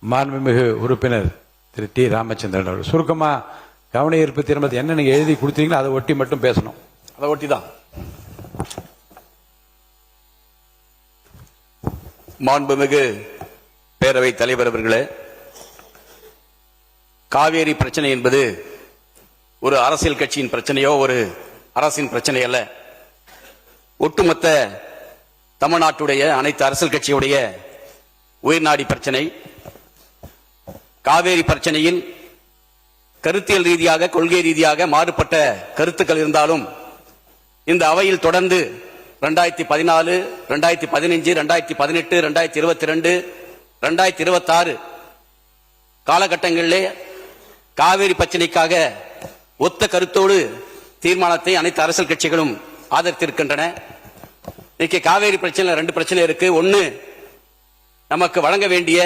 மாண்புமிகு உறுப்பினர் திரு டி ராமச்சந்திரன் அவர்கள் சுருக்கமா கவன ஈர்ப்பு தீர்மானத்தை என்ன நீங்க எழுதி கொடுத்தீங்களோ அதை ஒட்டி மட்டும் பேசணும். அதை ஒட்டி தான். மாண்புமிகு பேரவை தலைவர் அவர்களே, காவேரி பிரச்சனை என்பது ஒரு அரசியல் கட்சியின் பிரச்சனையோ ஒரு அரசின் பிரச்சனை அல்ல. ஒட்டுமொத்த தமிழ்நாட்டுடைய அனைத்து அரசியல் கட்சியுடைய உயிர்நாடி பிரச்சனை. காவேரி பிரச்சனையில் கருத்தியல் ரீதியாக கொள்கை ரீதியாக மாறுபட்ட கருத்துக்கள் இருந்தாலும் இந்த அவையில் தொடர்ந்து 2014, 2015, 2018, 2022, 2026 காலகட்டங்களிலே காவேரி பிரச்சனைக்காக ஒத்த கருத்தோடு தீர்மானத்தை அனைத்து அரசியல் கட்சிகளும் ஆதரித்திருக்கின்றன. இன்னைக்கு காவேரி பிரச்சனை 2 பிரச்சனை இருக்கு. ஒன்னு, நமக்கு வழங்க வேண்டிய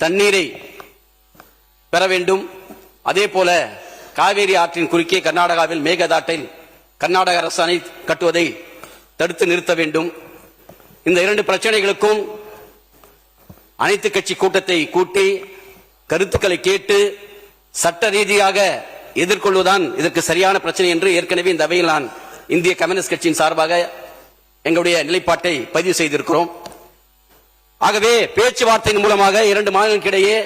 தண்ணீரை பெற வேண்டும். அதே போல காவேரி ஆற்றின் குறுக்கே கர்நாடகாவில் மேகதாட்டில் கர்நாடக அரசு அணை கட்டுவதை தடுத்து நிறுத்த வேண்டும். இந்த 2 பிரச்சனைகளுக்கும் அனைத்து கட்சி கூட்டத்தை கூட்டி கருத்துக்களை கேட்டு சட்ட ரீதியாக எதிர்கொள்வதுதான் இதற்கு சரியான பிரச்சனை என்று ஏற்கனவே இந்த அவையில் நான் இந்திய கம்யூனிஸ்ட் கட்சியின் சார்பாக எங்களுடைய நிலைப்பாட்டை பதிவு செய்திருக்கிறோம். ஆகவே பேச்சுவார்த்தையின் மூலமாக 2 மாநிலங்களுக்கிடையே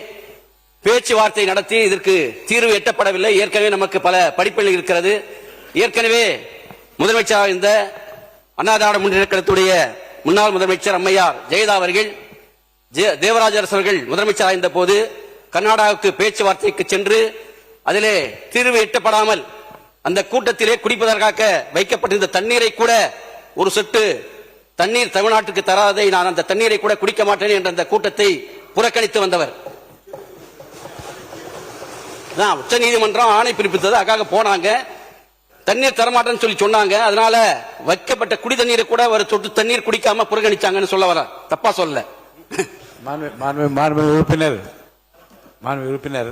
பேச்சுவார்த்தை நடத்தி இதற்கு தீர்வு எட்டப்படவில்லை. ஏற்கனவே நமக்கு பல படிப்புகள் இருக்கிறது. ஏற்கனவே முதலமைச்சர் இந்த அண்ணா திராவிட முன்னேற்றக் கழகத்துடைய முன்னாள் முதலமைச்சர் அம்மையார் ஜெயலலிதா அவர்கள் தேவராஜ அரசு அவர்கள் முதலமைச்சராக இருந்த போது கர்நாடகாவுக்கு பேச்சுவார்த்தைக்கு சென்று அதிலே தீர்வு எட்டப்படாமல் அந்த கூட்டத்திலே குடிப்பதற்காக வைக்கப்பட்டிருந்த தண்ணீரை கூட ஒரு சொட்டு தண்ணீர் தமிழ்நாட்டுக்கு தராதை நான் அந்த தண்ணீரை கூட குடிக்க மாட்டேன் என்ற அந்த கூட்டத்தை புறக்கணித்து வந்தவர். உச்ச நீதிமன்றம் ஆணை பிறப்பித்தது. அதுக்காக போனாங்க, தண்ணீர் தரமாட்டேன்னு சொல்லி சொன்னாங்க. அதனால வைக்கப்பட்ட குடி தண்ணீரை கூட ஒரு சொட்டு தண்ணீர் குடிக்காம புறக்கணிச்சாங்கன்னு சொல்ல வர, தப்பா சொல்ல. உறுப்பினர்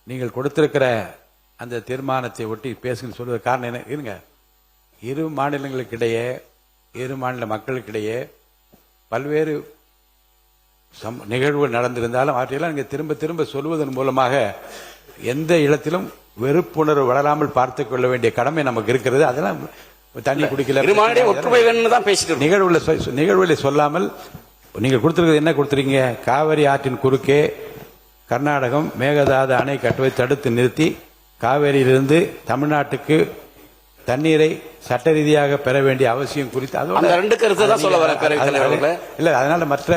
நீங்கள் கொடுத்திருக்கிற அந்த தீர்மானத்தை ஒட்டி பேசுங்க சொல்வது காரணம் என்ன? இருங்க, இரு மாநிலங்களுக்கிடையே இரு மாநில மக்களுக்கிடையே பல்வேறு நிகழ்வு நடந்திருந்தாலும் அவற்றையெல்லாம் நீங்க திரும்ப திரும்ப சொல்வதன் மூலமாக எந்த இடத்திலும் வெறுப்புணர்வு வளராமல் பார்த்துக் கொள்ள வேண்டிய கடமை நமக்கு இருக்கிறது. அதெல்லாம் தண்ணி குடிக்கல நிகழ்வுகளை சொல்லாமல் நீங்கள் கொடுத்திருக்கிறது என்ன கொடுத்திருக்கீங்க? காவிரி ஆற்றின் குறுக்கே கர்நாடகம் மேகதாது அணை கட்டுவதை தடுத்து நிறுத்தி காவேரியிலிருந்து தமிழ்நாட்டுக்கு தண்ணீரை சட்ட ரீதியாக பெற வேண்டிய அவசியம் குறித்து இல்ல. அதனால மற்ற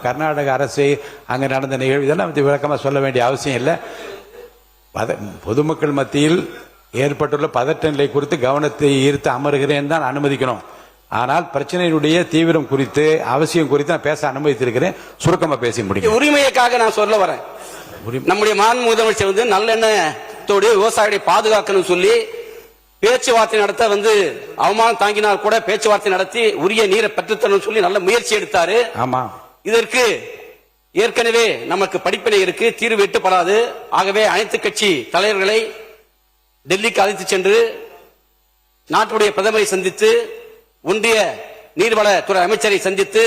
கர்நாடக அரசு அங்க நடந்த நிகழ்வு இதெல்லாம் விளக்கமா சொல்ல வேண்டிய அவசியம் இல்லை. பொதுமக்கள் மத்தியில் ஏற்பட்டுள்ள பதட்ட நிலை குறித்து கவனத்தை ஈர்த்து அமர்கிறேன் தான் அனுமதிக்கணும். ஆனால் பிரச்சனையுடைய தீவிரம் குறித்து அவசியம் குறித்து நான் பேச அனுமதித்திருக்கிறேன். சுருக்கமா பேசி முடியும். உரிமைக்காக நான் சொல்ல வரேன். நம்முடைய மாண்பு முதலமைச்சர் வந்து நல்லெண்ணத்தோடு விவசாயிகளை பாதுகாக்கணும் சொல்லி பேச்சுவார்த்தை நடத்த அவமானம் தாங்கினால் கூட பேச்சுவார்த்தை நடத்தி உரிய நீரை பெற்றுத்தரணும் சொல்லி நல்ல முயற்சி எடுத்தாரு. ஆமா, இதற்கு ஏற்கனவே நமக்கு படிப்பினை இருக்கு, தீர்வு எட்டப்படாது. ஆகவே அனைத்து கட்சி தலைவர்களை டெல்லிக்கு அழைத்து சென்று நாட்டுடைய பிரதமரை சந்தித்து ஒன்றிய நீர்வளத்துறை அமைச்சரை சந்தித்து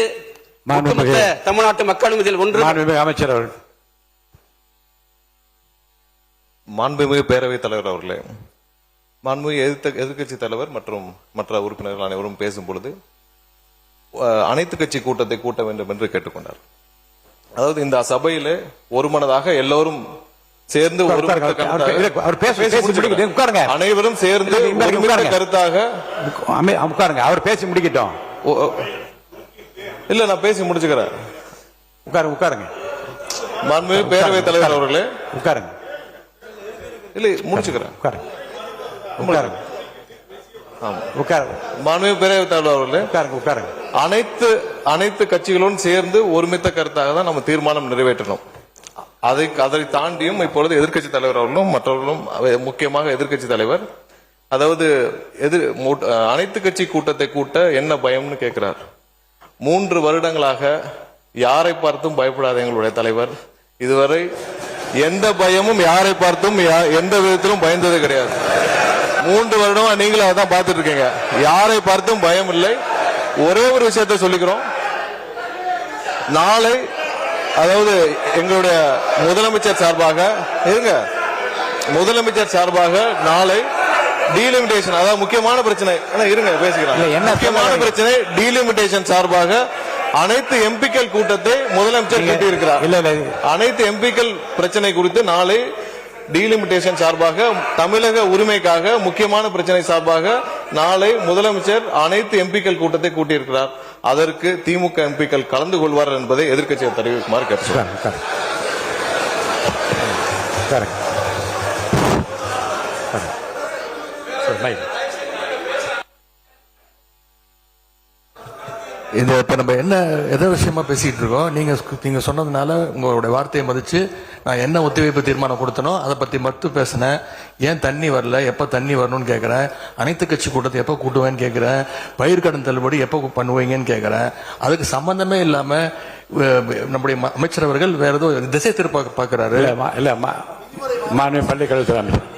தமிழ்நாட்டு மக்களும் இதில் ஒன்று. அமைச்சர் அவர்கள், மாண்புமிகு பேரவைத் தலைவர் அவர்களே, மாண்புமிகு எதிர்க்கட்சி தலைவர் மற்றும் மற்ற உறுப்பினர்கள் அனைவரும் பேசும் பொழுது அனைத்து கட்சி கூட்டத்தை கூட்ட வேண்டும் என்று கேட்டுக்கொண்டார். அதாவது இந்த சபையிலே ஒருமனதாக எல்லோரும் சேர்ந்து அனைவரும் சேர்ந்து கருத்தாக உட்காருங்க. அவர் பேசி முடிக்கட்டும். இல்ல, நான் பேசி முடிச்சுக்கிறேன். உட்காருங்க. மாண்புமிகு பேரவைத் தலைவர் அவர்களே, உட்காருங்க. இல்ல, முடிச்சுக்கிறேன். மாண்புமிகு பேரவைத் தலைவர் அவர்களே, உட்காருங்க. அனைத்து கட்சிகளும் சேர்ந்து ஒருமித்த கருத்தாக தான் நம்ம தீர்மானம் நிறைவேற்றணும். அதை தாண்டியும் இப்பொழுது எதிர்க்கட்சி தலைவர் அவர்களும் மற்றவர்களும், முக்கியமாக எதிர்க்கட்சி தலைவர், அதாவது அனைத்து கட்சி கூட்டத்தை கூட்ட என்ன பயம்னு கேட்கிறார். 3 வருடங்களாக யாரை பார்த்தும் பயப்படாத எங்களுடைய தலைவர் இதுவரை எந்த பயமும் யாரை பார்த்தும் எந்த விதத்திலும் பயந்தது கிடையாது. 3 வருடமா நீங்களும் அதான் பார்த்துட்டு இருக்கீங்க. யாரை பார்த்தும் பயம் இல்லை. ஒரே ஒரு விஷயத்தை சொல்லிக்கிறோம், நாளை அதாவது எங்களுடைய முதலமைச்சர் சார்பாக நாளை டீலிமிடேஷன், அதாவது முக்கியமான பிரச்சனை, இருங்க பேசிக்கிறேன். முக்கியமான பிரச்சனை டீலிமிடேஷன் சார்பாக அனைத்து எம்பிக்கள் கூட்டத்தை முதலமைச்சர் கூட்டியிருக்கிறார். அனைத்து எம்பிக்கள் பிரச்சனை குறித்து நாளை டீலிமிடேஷன் சார்பாக தமிழக உரிமைக்காக முக்கியமான பிரச்சனை சார்பாக நாளை முதலமைச்சர் அனைத்து எம்பிக்கள் கூட்டத்தை கூட்டியிருக்கிறார். அதற்கு திமுக எம்பிக்கள் கலந்து கொள்வார்கள் என்பதை எதிர்க்கட்சியை தெரிவிக்குமாறு கேட்டுக்கொள்கிறேன். இது இப்ப நம்ம என்ன எதை விஷயமா பேசிட்டு இருக்கோம்? நீங்க சொன்னதுனால உங்களுடைய வார்த்தையை மதிச்சு நான் என்ன ஒத்திவைப்பு தீர்மானம் கொடுத்தனோ அதை பத்தி மட்டும் பேசினேன். ஏன் தண்ணி வரல, எப்ப தண்ணி வரணும்னு கேட்கிறேன். அனைத்து கட்சி கூட்டத்தை எப்ப கூட்டுவேன்னு கேட்கிறேன். பயிர்க்கடன் தள்ளுபடி எப்ப பண்ணுவீங்கன்னு கேட்கிறேன். அதுக்கு சம்பந்தமே இல்லாம நம்முடைய அமைச்சர் அவர்கள் வேற ஏதோ திசை திருப்ப பாக்குறாரு. இல்ல மாண்புமிகு பள்ளிக்கல்வித்துறை அமைச்சர்